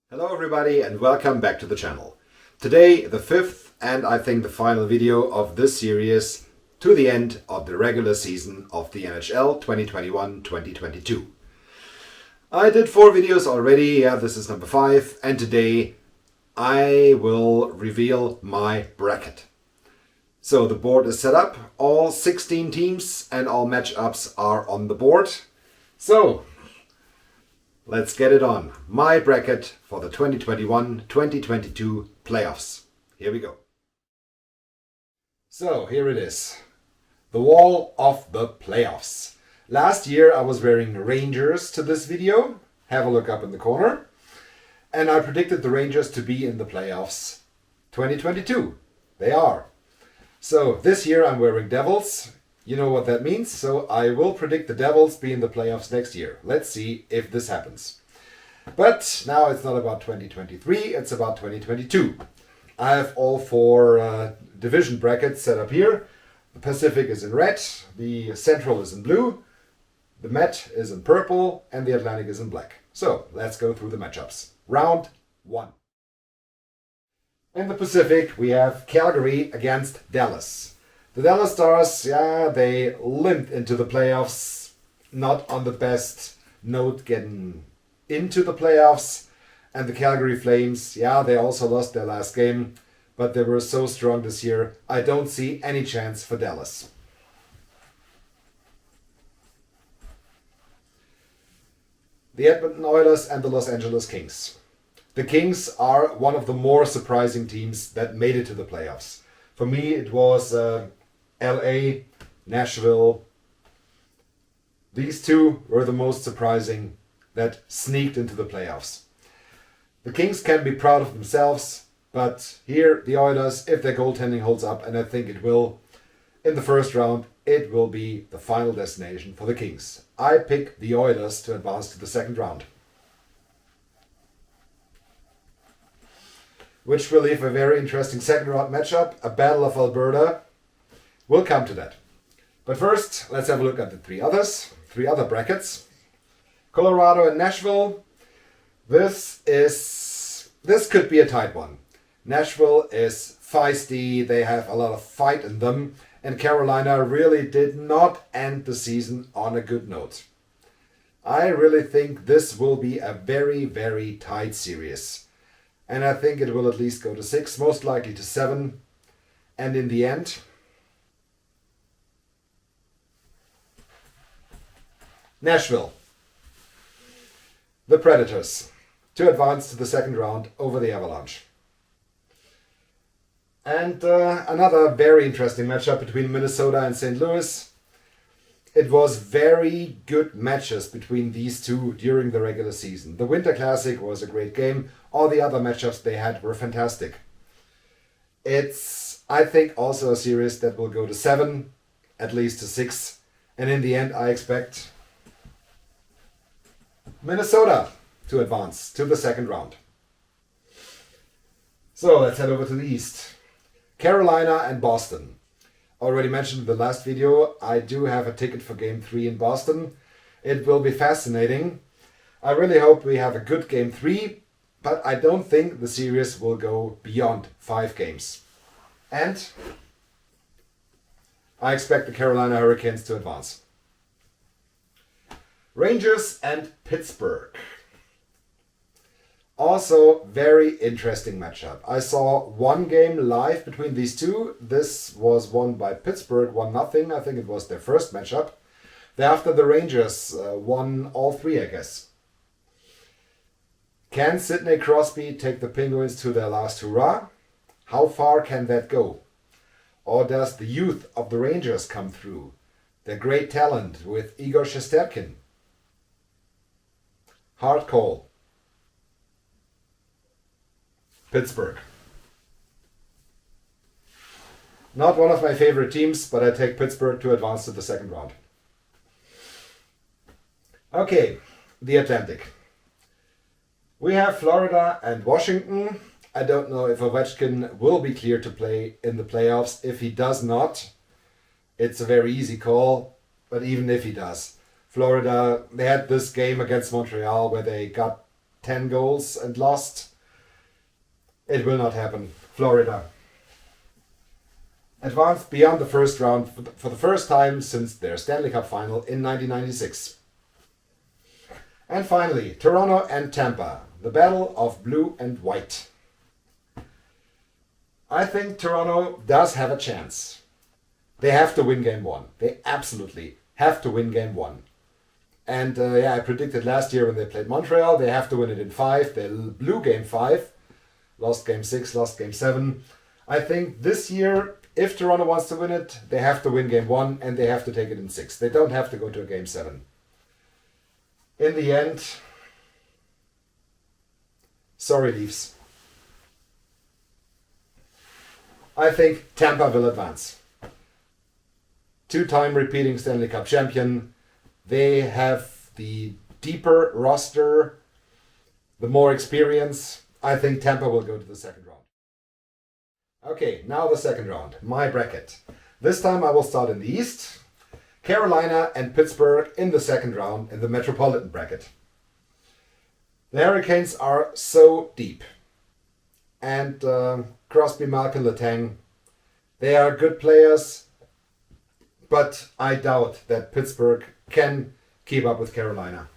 Hello everybody and welcome back to the channel. Today the fifth and I think the final video of this series to the end of the regular season of the NHL 2021-2022. I did 4 videos already, this is number 5, and today I will reveal my bracket. So the board is set up, all 16 teams and all matchups are on the board. So let's get it on. My bracket for the 2021-2022 playoffs. Here we go. So here it is. The wall of the playoffs. Last year I was wearing Rangers to this video. Have a look up in the corner. And I predicted the Rangers to be in the playoffs 2022. They are. So this year I'm wearing Devils. You know what that means, so I will predict the Devils be in the playoffs next year. Let's see if this happens. But now it's not about 2023, it's about 2022. I have all 4 division brackets set up here. The Pacific is in red, the Central is in blue, the Met is in purple, and the Atlantic is in black. So let's go through the matchups. Round 1. In the Pacific, we have Calgary against Dallas. The Dallas Stars, they limped into the playoffs, not on the best note getting into the playoffs. And the Calgary Flames, they also lost their last game, but they were so strong this year, I don't see any chance for Dallas. The Edmonton Oilers and the Los Angeles Kings. The Kings are one of the more surprising teams that made it to the playoffs. For me, it was LA, Nashville. These 2 were the most surprising that sneaked into the playoffs. The Kings can be proud of themselves, but here the Oilers, if their goaltending holds up, and I think it will, in the first round, it will be the final destination for the Kings. I pick the Oilers to advance to the second round, which will leave a very interesting second round matchup, a Battle of Alberta. We'll come to that. But first, let's have a look at the 3 other brackets. Colorado and Nashville. This could be a tight one. Nashville is feisty, they have a lot of fight in them, and Carolina really did not end the season on a good note. I really think this will be a very, very tight series. And I think it will at least go to 6, most likely to 7. And in the end, Nashville, the Predators, to advance to the second round over the Avalanche. And another very interesting matchup between Minnesota and St. Louis. It was very good matches between these 2 during the regular season. The Winter Classic was a great game. All the other matchups they had were fantastic. It's, I think, also a series that will go to 7, at least to 6. And in the end, I expect Minnesota to advance to the second round. So let's head over to the East. Carolina and Boston. Already mentioned in the last video, I do have a ticket for Game 3 in Boston. It will be fascinating. I really hope we have a good Game 3, but I don't think the series will go beyond 5 games. And I expect the Carolina Hurricanes to advance. Rangers and Pittsburgh. Also, very interesting matchup. I saw 1 game live between these 2. This was won by Pittsburgh, 1-0. I think it was their first matchup. Thereafter, the Rangers won all 3, I guess. Can Sidney Crosby take the Penguins to their last hurrah? How far can that go? Or does the youth of the Rangers come through? Their great talent with Igor Shesterkin. Hard call. Pittsburgh. Not one of my favorite teams, but I take Pittsburgh to advance to the second round. Okay, the Atlantic. We have Florida and Washington. I don't know if Ovechkin will be cleared to play in the playoffs. If he does not, it's a very easy call. But even if he does, Florida, they had this game against Montreal where they got 10 goals and lost. It will not happen. Florida advanced beyond the first round for the first time since their Stanley Cup final in 1996. And finally, Toronto and Tampa, the battle of blue and white. I think Toronto does have a chance. They have to win game 1. They absolutely have to win game 1. And I predicted last year when they played Montreal, they have to win it in 5. They blew game 5, lost game 6, lost game 7. I think this year, if Toronto wants to win it, they have to win game 1 and they have to take it in 6. They don't have to go to a game 7. In the end, sorry Leafs. I think Tampa will advance. 2-time repeating Stanley Cup champion. They have the deeper roster, the more experience. I think Tampa will go to the second round. Okay, now the second round. My bracket. This time I will start in the East. Carolina and Pittsburgh in the second round in the Metropolitan bracket. The Hurricanes are so deep. And Crosby, Malkin, Letang, they are good players. But I doubt that Pittsburgh can keep up with Carolina.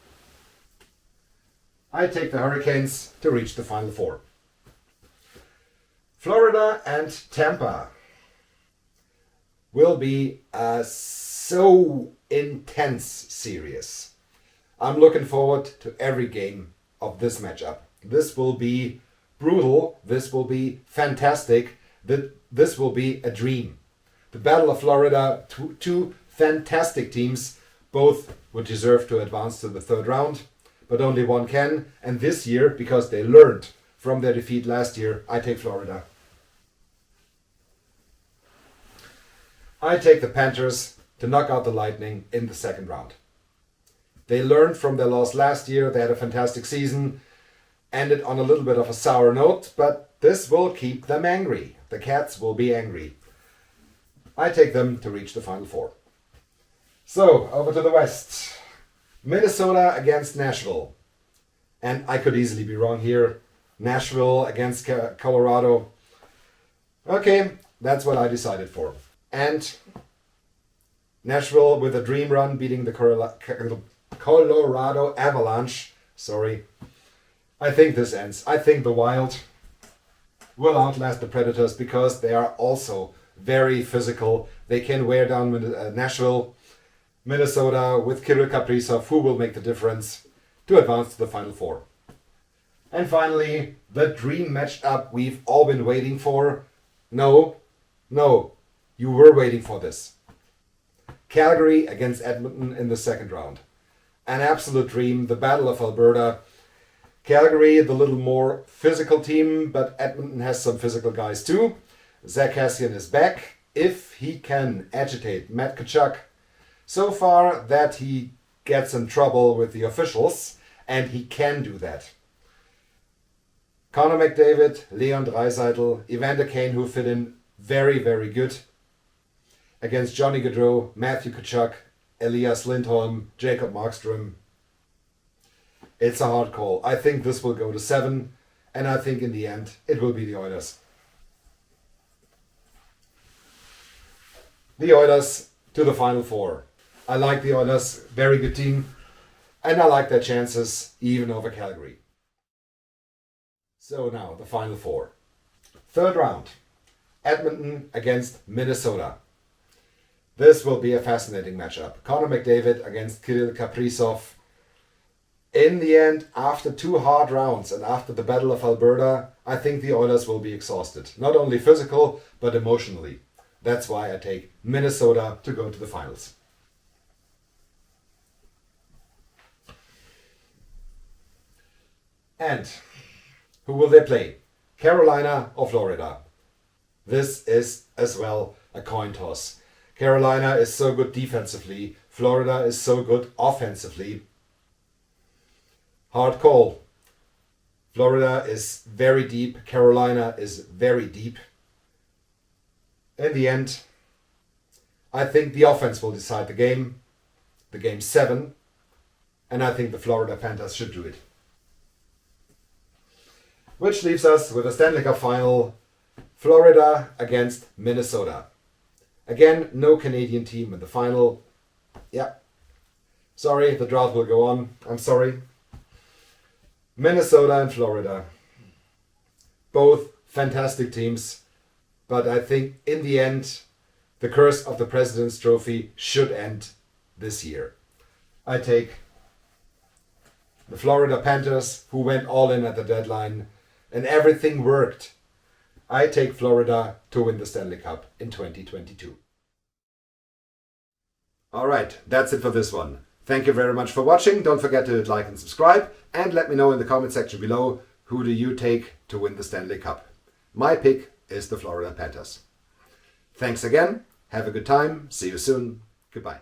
I take the Hurricanes to reach the Final Four. Florida and Tampa will be a so intense series. I'm looking forward to every game of this matchup. This will be brutal. This will be fantastic. This will be a dream. The Battle of Florida, two fantastic teams. Both would deserve to advance to the third round, but only one can. And this year, because they learned from their defeat last year, I take Florida. I take the Panthers to knock out the Lightning in the second round. They learned from their loss last year. They had a fantastic season, ended on a little bit of a sour note, but this will keep them angry. The Cats will be angry. I take them to reach the Final Four. So, over to the West. Minnesota against Nashville. And I could easily be wrong here. Nashville against Colorado. Okay, that's what I decided for. And Nashville with a dream run beating the Colorado Avalanche. Sorry. I think this ends. I think the Wild will outlast the Predators because they are also very physical. They can wear down Nashville. Minnesota with Kirill Kaprizov, who will make the difference to advance to the Final Four. And finally, the dream matchup we've all been waiting for. No, you were waiting for this. Calgary against Edmonton in the second round. An absolute dream, the Battle of Alberta. Calgary, the little more physical team, but Edmonton has some physical guys too. Zach Kassian is back, if he can agitate Matt Tkachuk so far that he gets in trouble with the officials, and he can do that. Connor McDavid, Leon Draisaitl, Evander Kane, who fit in very, very good against Johnny Gaudreau, Matthew Tkachuk, Elias Lindholm, Jacob Markstrom. It's a hard call. I think this will go to 7, and I think in the end it will be the Oilers. The Oilers to the Final Four. I like the Oilers, very good team, and I like their chances even over Calgary. So now the Final Four. Third round, Edmonton against Minnesota. This will be a fascinating matchup. Connor McDavid against Kirill Kaprizov. In the end, after 2 hard rounds and after the Battle of Alberta, I think the Oilers will be exhausted. Not only physical, but emotionally. That's why I take Minnesota to go to the finals. And who will they play? Carolina or Florida? This is as well a coin toss. Carolina is so good defensively. Florida is so good offensively. Hard call. Florida is very deep. Carolina is very deep. In the end, I think the offense will decide the game 7, and I think the Florida Panthers should do it. Which leaves us with a Stanley Cup final, Florida against Minnesota. Again, no Canadian team in the final. Yeah. Sorry, the drought will go on. I'm sorry. Minnesota and Florida. Both fantastic teams. But I think in the end, the curse of the President's Trophy should end this year. I take the Florida Panthers, who went all in at the deadline, and everything worked. I take Florida to win the Stanley Cup in 2022. Alright, that's it for this one. Thank you very much for watching. Don't forget to like and subscribe, and let me know in the comment section below, who do you take to win the Stanley Cup? My pick is the Florida Panthers. Thanks again. Have a good time. See you soon. Goodbye.